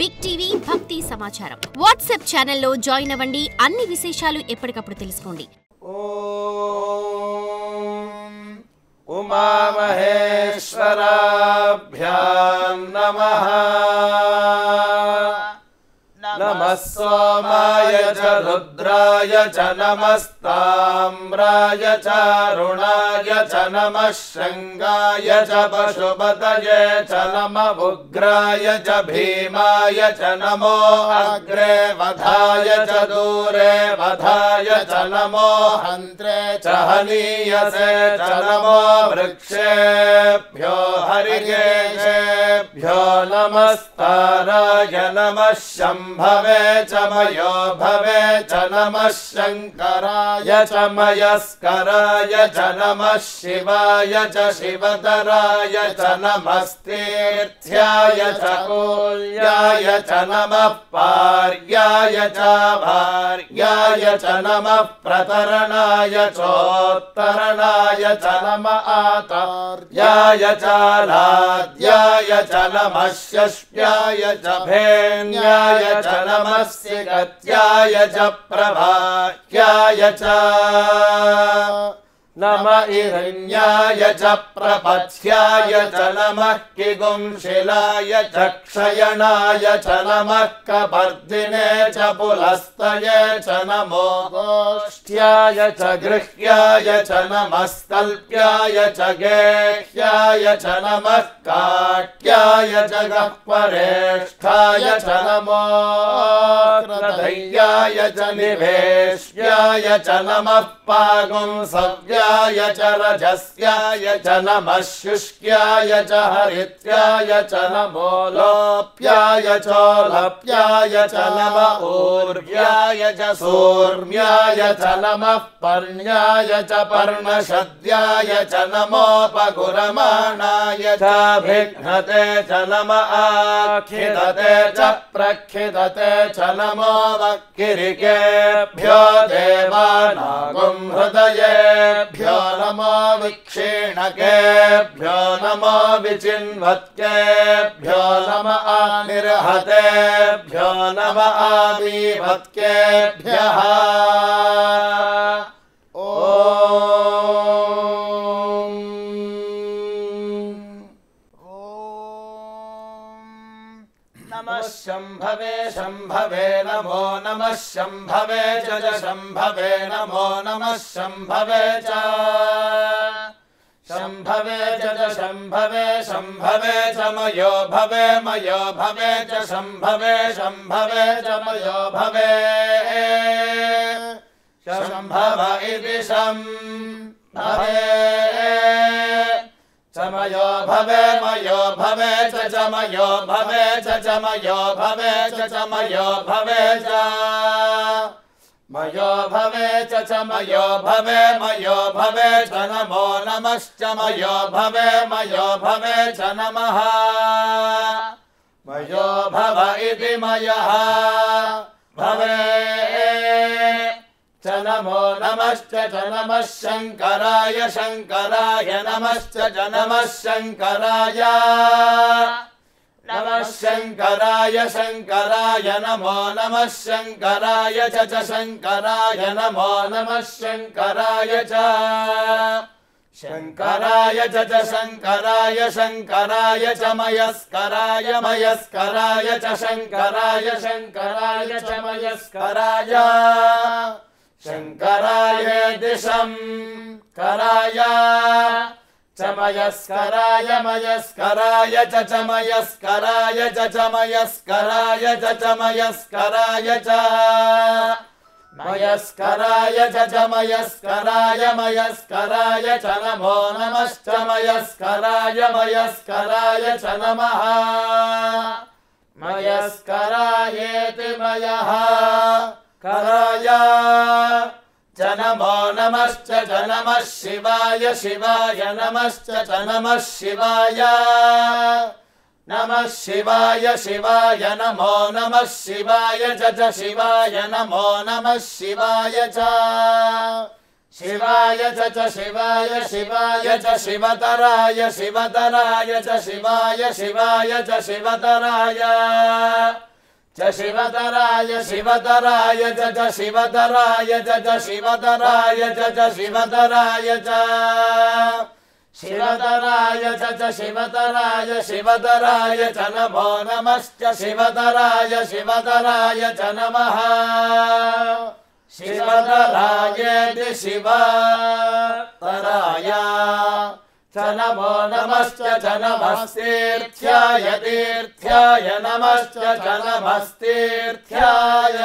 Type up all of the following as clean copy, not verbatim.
Big TV భక్తి సమాచారం WhatsApp ఛానల్లో జాయిన్ అవ్వండి. అన్ని విశేషాలు ఎప్పటికప్పుడు తెలుసుకోండి. ఉమా మహేశ్వరాభ్యాం నమః. నమః సోమాయ చ రుద్రాయ చ నమస్తామ్రాయ చ అరుణాయ చ నమః శృంగాయ చ పశుపతయే చ నమః ఉగ్రాయ చ భీమాయ చ నమో అగ్రే వధాయ చ దూరే వధాయ చ నమో హంత్రే చ హనీయసే చ నమో వృక్షేభ్యో హరికేశేభ్యో నమస్తారాయ నమః శంభవే చ మయో భవే చ నమః శంకరాయ చ మయస్కరాయ చ నమః శివాయ చ శివతరాయ చ నమస్తీర్థ్యాయ చ కూల్యాయ చ నమః పార్యాయ చ భార్యాయ చ నమః ప్రతరణాయ చోత్తరణాయ చ నమః ఆతార్యాయ చ లాద్యాయ చ నమః శష్ట్యాయ చ భేన్యాయ చ నమః సిగత్యాయ చ ప్రభాయాయ చ నమ ఇరణ్యాయ చ ప్రపథ్యాయ చ నమః కిగుంశిలాయ చ క్షయణాయ చ నమః కపర్దినే చ పులస్తయే చ నమో గోష్ఠ్యాయ చ గృహ్యాయ చ నమస్తల్ప్యాయ చ గేహ్యాయ చ నమః కాట్యాయ చ గహ్వరేష్ఠాయ చ నమో హృదయాయ చ నివేశ్యాయ చ నమః పాగుంసవ్యాయ చ రజస్యాయ చ నమః శుష్క్యాయ చ హరిత్యాయ చ నమో లోప్యాయ చోలప్యాయ చ నమః ఊర్వ్యాయ చ సూర్మ్యాయ చ నమః పర్ణ్యాయ చ పర్ణశద్యాయ చ నమోపగురమాణాయ చ భిఘ్నతే చ నమః ఆఖిదతే చ ప్రఖిదతే చ నమో వక్కిరికేభ్యో దేవానాగుం హృదయేభ్యో నమో విక్షీణకేభ్యో నమో విచిన్వత్కేభ్యో నమః నిర్హతేభ్యో నమః ఆవివత్కేభ్యః. నమః శంభవే శంభవే నమో నమః శంభవే చ శంభవే నమో నమః శంభవే చ శంభవే చ శంభవే శంభవే చ మయో భవే మయో భవే చ శంభవే శంభవే చ మయో భవే శంభవ ఇతి శంభవే చమయో భవే మయో భవే చ చమయో భవే చ చమయో భవే చ చమయో భవే చ మయో భవే చ చమయో భవే మయో భవే చ నమో నమశ్చ మయో భవే మయో భవే చ నమః మయో భవ ఇతి మయః భవే చ నమో నమశ్చ చ నమః శంకరాయ శంకరాయ నమశ్చ చ నమః శంకరాయ నమః శంకరాయ శంకరాయ నమో నమః శంకరాయ చ శంకరాయ నమో నమః శంకరాయ చ శంకరాయ చ శంకరాయ శంకరాయ చ మయస్కరాయ మయస్కరాయ చ శంకరాయ శంకరాయ చ మయస్కరాయ శంకరాయేతి శంకరాయ చ మయస్కరాయ మయస్కరాయ చ మయస్కరాయ చ మయస్కరాయ చ మయస్కరాయ చ మయస్కరాయ చ మయస్కరాయ మయస్కరాయ చ నమో నమశ్చ మయస్కరాయ మయస్కరాయ చ నమః మయస్కరాయేతి మయః కరాయ చ నమో నమశ్చ చ నమః శివాయ శివాయ నమశ్చ చ నమః శివాయ నమః శివాయ శివాయ నమో నమః శివాయ చ శివాయ నమో నమః శివాయ చ शिवाय च शिवाय शिवाय च शिवतराय शिवतराय च शिवाय शिवाय च शिवतराय शिवतराय शिवतराय च शिवतराय च शिवतराय च शिवतराय च शिवतराय च शिवतराय शिवतराय च नमो नमश्च शिवतराय शिवतराय च नमः शिवतरायेति शिवतराय च नमो नमश्च च नमस्तीर्थ्याय तीर्थ्याय नमश्च च नमस्तीर्थ्याय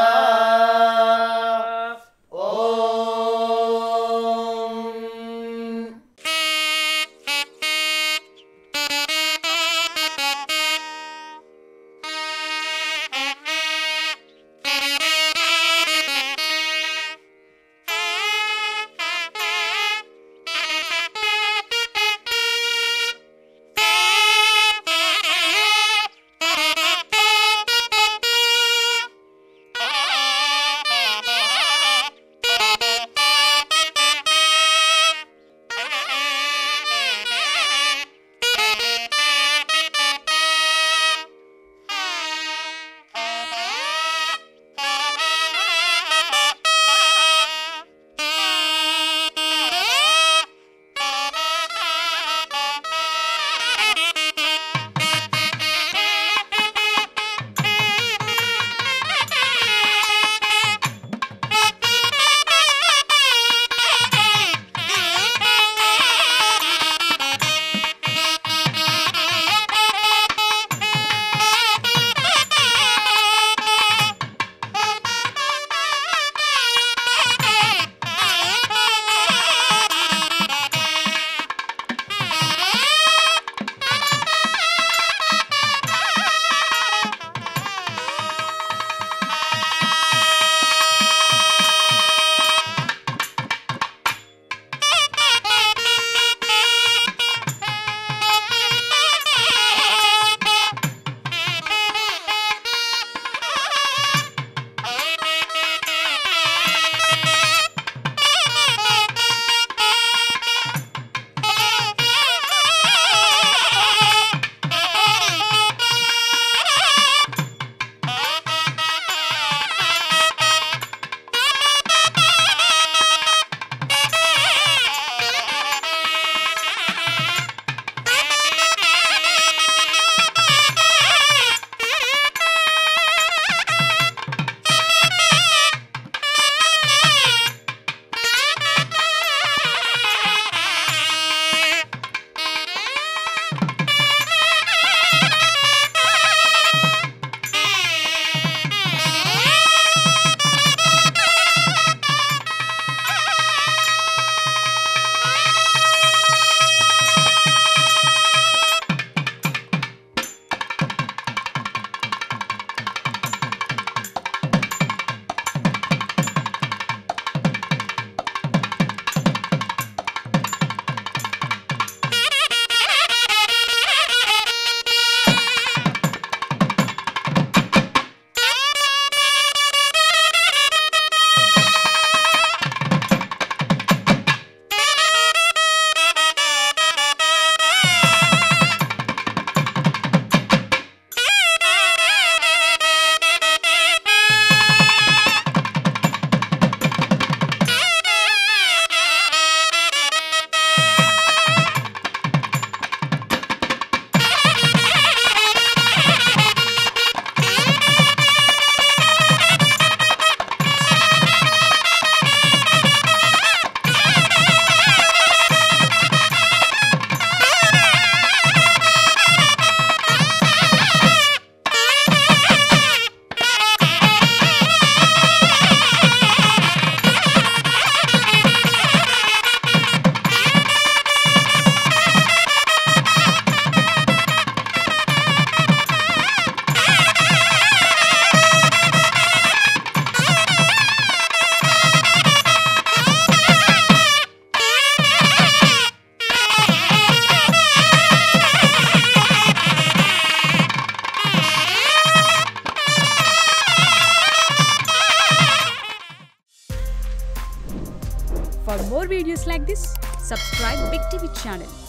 For more videos like this, subscribe Big TV channel.